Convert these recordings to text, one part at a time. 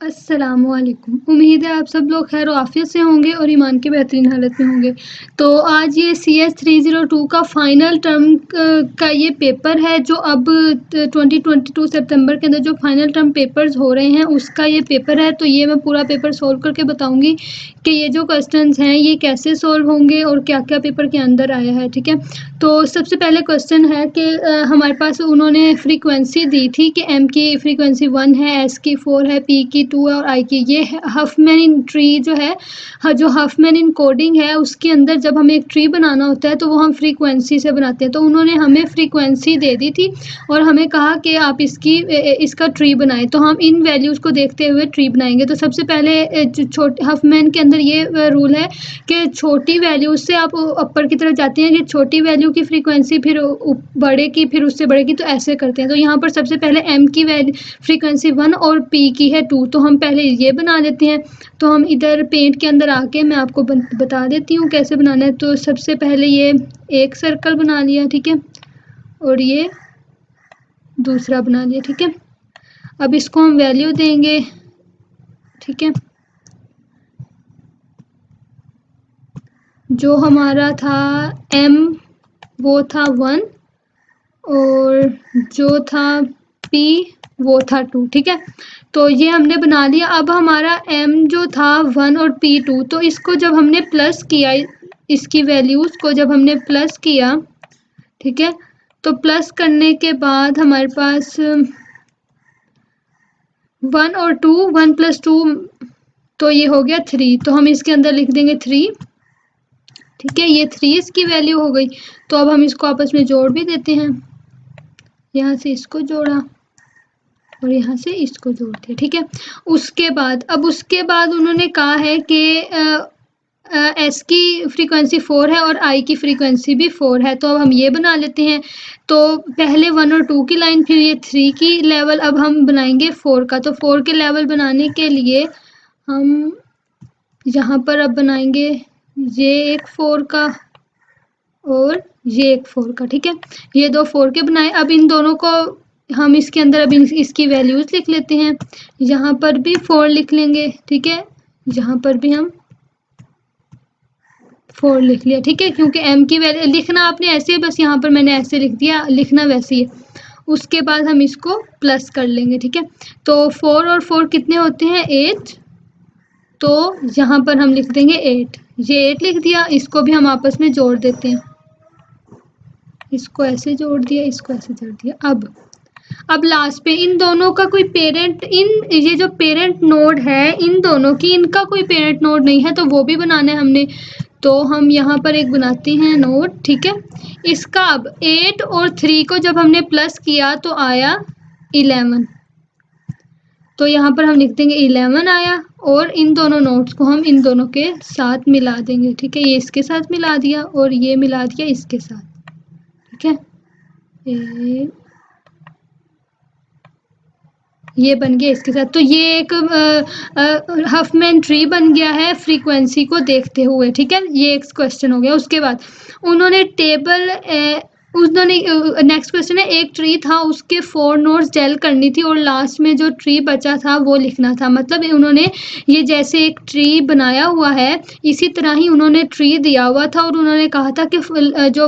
अस्सलामुअलैकुम। उम्मीद है आप सब लोग खैर आफियत से होंगे और ईमान की बेहतरीन हालत में होंगे। तो आज ये CS 302 का फाइनल टर्म का ये पेपर है जो अब 2022 सितंबर के अंदर जो फाइनल टर्म पेपर्स हो रहे हैं उसका ये पेपर है। तो ये मैं पूरा पेपर सोल्व करके बताऊंगी कि ये जो क्वेश्चंस हैं ये कैसे सोल्व होंगे और क्या क्या पेपर के अंदर आया है। ठीक है, तो सबसे पहले क्वेश्चन है कि हमारे पास उन्होंने फ्रीक्वेंसी दी थी कि M की फ्रीक्वेंसी 1 है, S की 4 है, P की 2 है और I की ये हफमैन ट्री जो है, जो हफमैन इनकोडिंग है उसके अंदर जब हमें एक ट्री बनाना होता है तो वो हम फ्रीक्वेंसी से बनाते हैं। तो उन्होंने हमें फ्रीक्वेंसी दे दी थी और हमें कहा कि आप इसका ट्री बनाएं। तो हम इन वैल्यूज़ को देखते हुए ट्री बनाएंगे। तो सबसे पहले छोटे हफमैन के अंदर ये रूल है कि छोटी वैल्यूज से आप ऊपर की तरफ जाते हैं कि छोटी वैल्यू की फ्रीक्वेंसी फिर बड़े की फिर उससे बड़े की, तो ऐसे करते हैं। तो यहाँ पर सबसे पहले M की वैल्यू फ्रीक्वेंसी 1 और P की है 2, तो हम पहले ये बना लेते हैं। तो हम इधर पेंट के अंदर आके मैं आपको बता देती हूँ कैसे बनाना है। तो सबसे पहले ये एक सर्कल बना लिया, ठीक है, और ये दूसरा बना लिया, ठीक है। अब इसको हम वैल्यू देंगे, ठीक है। जो हमारा था M वो था 1 और जो था P वो था 2, ठीक है। तो ये हमने बना लिया। अब हमारा M जो था 1 और P 2, तो इसको जब हमने प्लस किया, इसकी वैल्यूज़ को जब हमने प्लस किया, ठीक है, तो प्लस करने के बाद हमारे पास 1 और 2, 1 + 2 तो ये हो गया 3। तो हम इसके अंदर लिख देंगे 3, ठीक है। ये 3 इसकी वैल्यू हो गई। तो अब हम इसको आपस में जोड़ भी देते हैं। यहाँ से इसको जोड़ा और यहाँ से इसको जोड़ दिया, ठीक है। उसके बाद उन्होंने कहा है कि S की फ्रीक्वेंसी 4 है और I की फ्रीक्वेंसी भी 4 है। तो अब हम ये बना लेते हैं। तो पहले 1 और 2 की लाइन, फिर ये 3 की लेवल, अब हम बनाएंगे 4 का। तो 4 के लेवल बनाने के लिए हम यहाँ पर अब बनाएंगे ये एक 4 का और ये एक 4 का, ठीक है। ये दो 4 के बनाए। अब इन दोनों को हम इसके अंदर अब इसकी वैल्यूज़ लिख लेते हैं। यहाँ पर भी 4 लिख लेंगे, ठीक है। यहाँ पर भी हम 4 लिख लिया, ठीक है, क्योंकि M की वैल्यू लिखना आपने ऐसे है, बस यहाँ पर मैंने ऐसे लिख दिया, लिखना वैसे ही है। उसके बाद हम इसको प्लस कर लेंगे, ठीक है। तो 4 और 4 कितने होते हैं? 8। तो यहाँ पर हम लिख देंगे 8। ये 8 लिख दिया। इसको भी हम आपस में जोड़ देते हैं। इसको ऐसे जोड़ दिया, इसको ऐसे जोड़ दिया। अब लास्ट पे इन दोनों का कोई पेरेंट, ये जो पेरेंट नोड है इन दोनों की, इनका कोई पेरेंट नोड नहीं है, तो वो भी बनाना है हमने। तो हम यहाँ पर एक बनाते हैं नोड, ठीक है। इसका अब 8 और 3 को जब हमने प्लस किया तो आया 11। तो यहाँ पर हम लिख देंगे 11 आया और इन दोनों नोड्स को हम इन दोनों के साथ मिला देंगे, ठीक है। ये इसके साथ मिला दिया और ये मिला दिया इसके साथ, ठीक है। ये बन गया इसके साथ। तो ये एक हफमैन ट्री बन गया है फ्रीक्वेंसी को देखते हुए, ठीक है। ये एक क्वेश्चन हो गया। उसके बाद उन्होंने नेक्स्ट क्वेश्चन है, एक ट्री था उसके 4 नोड्स जेल करनी थी और लास्ट में जो ट्री बचा था वो लिखना था। मतलब उन्होंने ये जैसे एक ट्री बनाया हुआ है इसी तरह ही उन्होंने ट्री दिया हुआ था और उन्होंने कहा था कि जो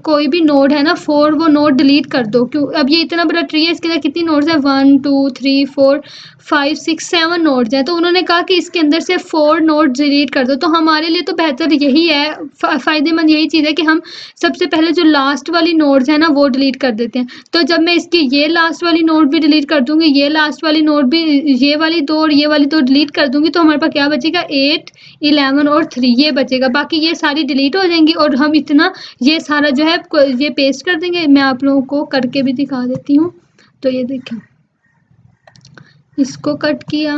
कोई भी नोड है ना 4, वो नोड डिलीट कर दो। क्यों? अब ये इतना बड़ा ट्री है, इसके अंदर कितनी नोड्स है? 1 2 3 4 5 6 7 नोड्स हैं। तो उन्होंने कहा कि इसके अंदर से 4 नोड्स डिलीट कर दो। तो हमारे लिए तो बेहतर यही है, फ़ायदेमंद यही चीज़ है कि हम सबसे पहले जो लास्ट वाली नोड्स है ना वो डिलीट कर देते हैं। तो जब मैं इसकी ये लास्ट वाली नोड भी डिलीट कर दूंगी, ये लास्ट वाली नोड भी, ये वाली 2 और ये वाली 2 डिलीट कर दूंगी, तो हमारे पास क्या बचेगा? 8 11 और 3 ये बचेगा। बाकी ये सारी डिलीट हो जाएंगी और हम इतना ये सारा जो है ये पेस्ट कर देंगे। मैं आप लोगों को करके भी दिखा देती हूँ। तो ये देखें, इसको कट किया,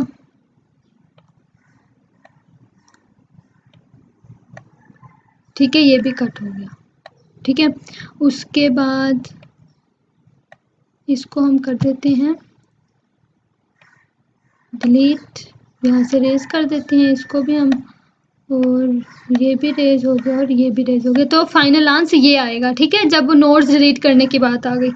ठीक है, ये भी कट हो गया, ठीक है। उसके बाद इसको हम कर देते हैं डिलीट, यहाँ से रेज कर देते हैं इसको भी हम, और ये भी रेज हो गया और ये भी रेज हो गया, तो फाइनल आंसर ये आएगा, ठीक है, जब नोट्स डिलीट करने की बात आ गई।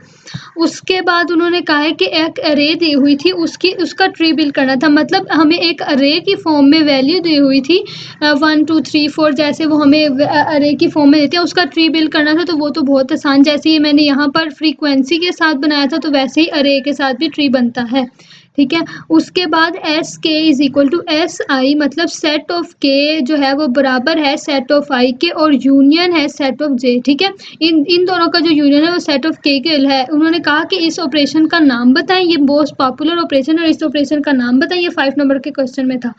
उसके बाद उन्होंने कहा है कि एक अरे दी हुई थी, उसका ट्री बिल्ड करना था, मतलब हमें एक अरे की फॉर्म में वैल्यू दी हुई थी 1 2 3 4, जैसे वो हमें अरे की फॉर्म में देते हैं, उसका ट्री बिल्ड करना था। तो वो तो बहुत आसान, जैसे ही मैंने यहाँ पर फ्रीक्वेंसी के साथ बनाया था, तो वैसे ही अरे के साथ भी ट्री बनता है, ठीक है। उसके बाद S K is equal to S I, मतलब सेट ऑफ के जो है वो बराबर है सेट ऑफ आई के, और यूनियन है सेट ऑफ जे, ठीक है। इन दोनों का जो यूनियन है वो सेट ऑफ के है। उन्होंने कहा कि इस ऑपरेशन का नाम बताएं, ये मोस्ट पॉपुलर ऑपरेशन है, और इस ऑपरेशन का नाम बताएं, ये 5 नंबर के क्वेश्चन में था,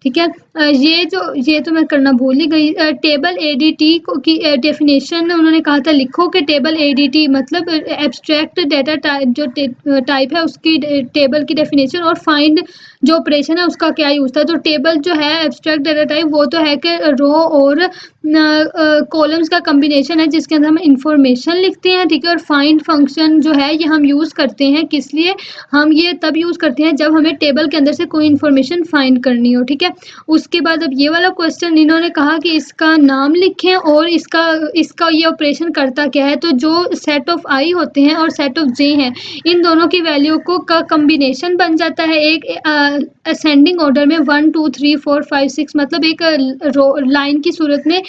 ठीक है। ये तो मैं करना भूल ही गई। टेबल एडीटी की डेफिनेशन उन्होंने कहा था लिखो कि टेबल एडीटी मतलब एब्स्ट्रैक्ट डेटा टाइप, जो टाइप है उसकी टेबल की डेफिनेशन, और फाइंड जो ऑपरेशन है उसका क्या यूज था। तो टेबल जो है एब्स्ट्रैक्ट डेटा टाइप, वो तो है कि रो और कॉलम्स का कॉम्बिनेशन है जिसके अंदर हम इंफॉर्मेशन लिखते हैं, ठीक है। और फाइंड फंक्शन जो है ये हम यूज़ करते हैं, किस लिए हम ये तब यूज़ करते हैं जब हमें टेबल के अंदर से कोई इन्फॉर्मेशन फाइंड करनी हो, ठीक है। उसके बाद अब ये वाला क्वेश्चन इन्होंने कहा कि इसका नाम लिखें और इसका ये ऑपरेशन करता क्या है। तो जो सेट ऑफ आई होते हैं और सेट ऑफ जे हैं, इन दोनों की वैल्यू को का कम्बिनेशन बन जाता है एक असेंडिंग ऑर्डर में 1 2 3 4 5 6, मतलब एक लाइन की सूरत में,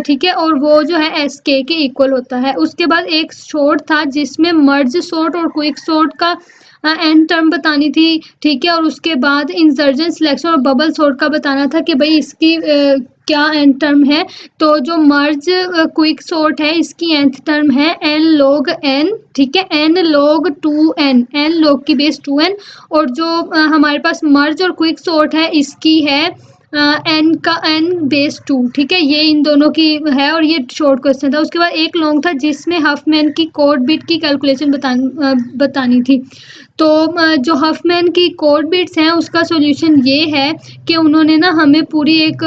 ठीक है। और वो जो है एस के इक्वल होता है। उसके बाद एक शॉर्ट था जिसमें मर्ज शॉर्ट और क्विक शॉर्ट का एंड टर्म बतानी थी, ठीक है। और उसके बाद इंसर्जन सिलेक्शन और बबल शॉर्ट का बताना था कि भाई इसकी क्या एंड टर्म है। तो जो मर्ज क्विक शॉर्ट है इसकी एंथ टर्म है एन लॉग एन, ठीक है, n log 2n, n log की बेस 2n। और जो हमारे पास मर्ज और क्विक शॉर्ट है इसकी है एन का एन बेस 2, ठीक है। ये इन दोनों की है, और ये शॉर्ट क्वेश्चन था। उसके बाद एक लॉन्ग था जिसमें हफमैन की कोड बिट की कैलकुलेशन बतानी थी। तो जो हफमैन की कोड बिट्स हैं उसका सॉल्यूशन ये है कि उन्होंने ना हमें पूरी एक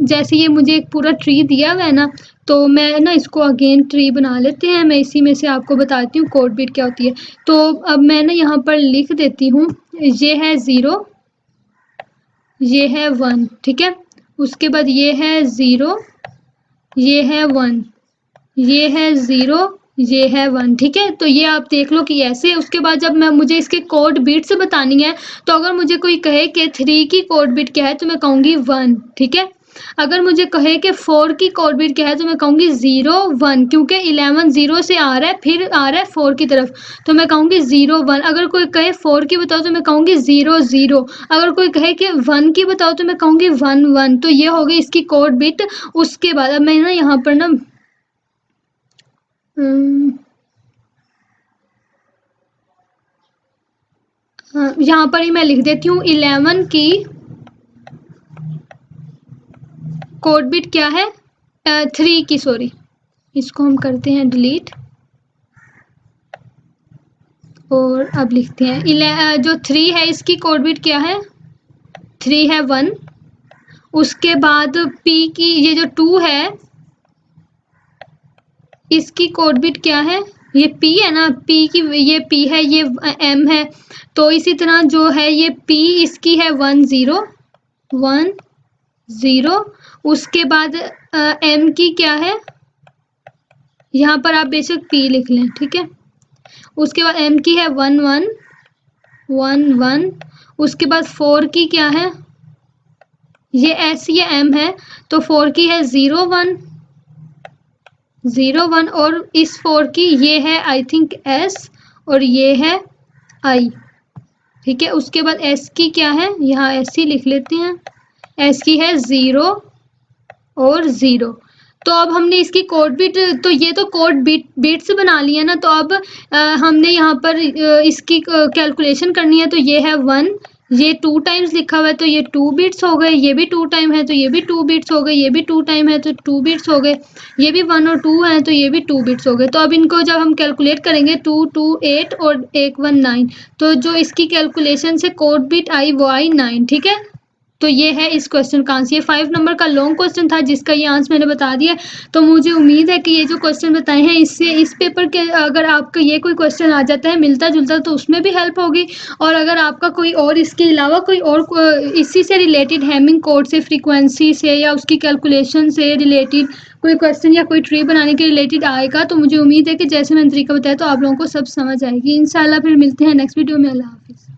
जैसे ये मुझे एक पूरा ट्री दिया हुआ है ना, तो मैं ना इसको अगेन ट्री बना लेते हैं, मैं इसी में से आपको बताती हूँ कोड बिट क्या होती है। तो अब मैं ना यहाँ पर लिख देती हूँ, ये है 0, ये है 1, ठीक है। उसके बाद ये है 0, ये है 1, ये है 0, ये है 1, ठीक है। तो ये आप देख लो कि ऐसे। उसके बाद जब मुझे इसके कोड बिट्स बतानी है, तो अगर मुझे कोई कहे कि 3 की कोड बिट क्या है तो मैं कहूँगी 1, ठीक है। अगर मुझे कहे कि 4 की कोड बिट क्या है तो मैं कहूँगी 0 1, क्योंकि 11 0 से आ रहा है फिर आ रहा है 4 की तरफ, तो मैं कहूँगी 0 1। अगर कोई कहे 4 की बताओ तो मैं कहूँगी 0 0। अगर कोई कहे कि 1 की बताओ तो मैं कहूँगी 1 1। तो ये हो गई इसकी कोड बिट। उसके बाद अब मैं ना यहाँ पर ना यहाँ पर ही मैं लिख देती हूँ 11 की कोड बिट क्या है, 3 की, सॉरी, इसको हम करते हैं डिलीट। और अब लिखते हैं जो 3 है इसकी कोड बिट क्या है, 3 है 1। उसके बाद P की ये जो 2 है इसकी कोड बिट क्या है, ये P है ना, P की ये P है, ये M है। तो इसी तरह जो है ये P इसकी है 1 0 1 0। उसके बाद M की क्या है, यहाँ पर आप बेशक P लिख लें, ठीक है। उसके बाद M की है 1 1 1 1। उसके बाद 4 की क्या है, ये S ये M है, तो 4 की है 0 1 0 1। और इस 4 की ये है आई थिंक S, और ये है I, ठीक है। उसके बाद S की क्या है, यहाँ S ही लिख लेते हैं, S की है 0 और 0। तो अब हमने इसकी कोड बिट, तो ये तो कोड बिट्स बना लिया ना। तो अब हमने यहाँ पर इसकी कैलकुलेशन करनी है। तो ये है 1, ये 2 टाइम्स लिखा हुआ है तो ये 2 बिट्स हो गए, ये भी 2 टाइम है तो ये भी 2 बिट्स हो गए, ये भी 2 टाइम है तो 2 बिट्स हो गए, ये भी 1 और 2 है तो ये भी 2 बिट्स हो गए। तो अब इनको जब हम कैलकुलेट करेंगे 2 2 8 और 1 1 9, तो जो इसकी कैलकुलेशन से कोड बिट आई वो आई 9, ठीक है। तो ये है इस क्वेश्चन का आंसर। ये 5 नंबर का लॉन्ग क्वेश्चन था जिसका ये आंसर मैंने बता दिया। तो मुझे उम्मीद है कि ये जो क्वेश्चन बताए हैं इससे इस पेपर के अगर आपका ये कोई क्वेश्चन आ जाता है मिलता-जुलता तो उसमें भी हेल्प होगी। और अगर आपका कोई और इसके अलावा कोई और इसी से रिलेटेड हेमिंग कोड से, फ्रीक्वेंसी से या उसकी कैलकुलेशन से रिलेटेड कोई क्वेश्चन या कोई ट्री बनाने के रिलेटेड आएगा तो मुझे उम्मीद है कि जैसे मैंने तरीका बताया तो आप लोगों को सब समझ आएगी। इंशाल्लाह फिर मिलते हैं नेक्स्ट वीडियो में। अल्लाह हाफ़िज़।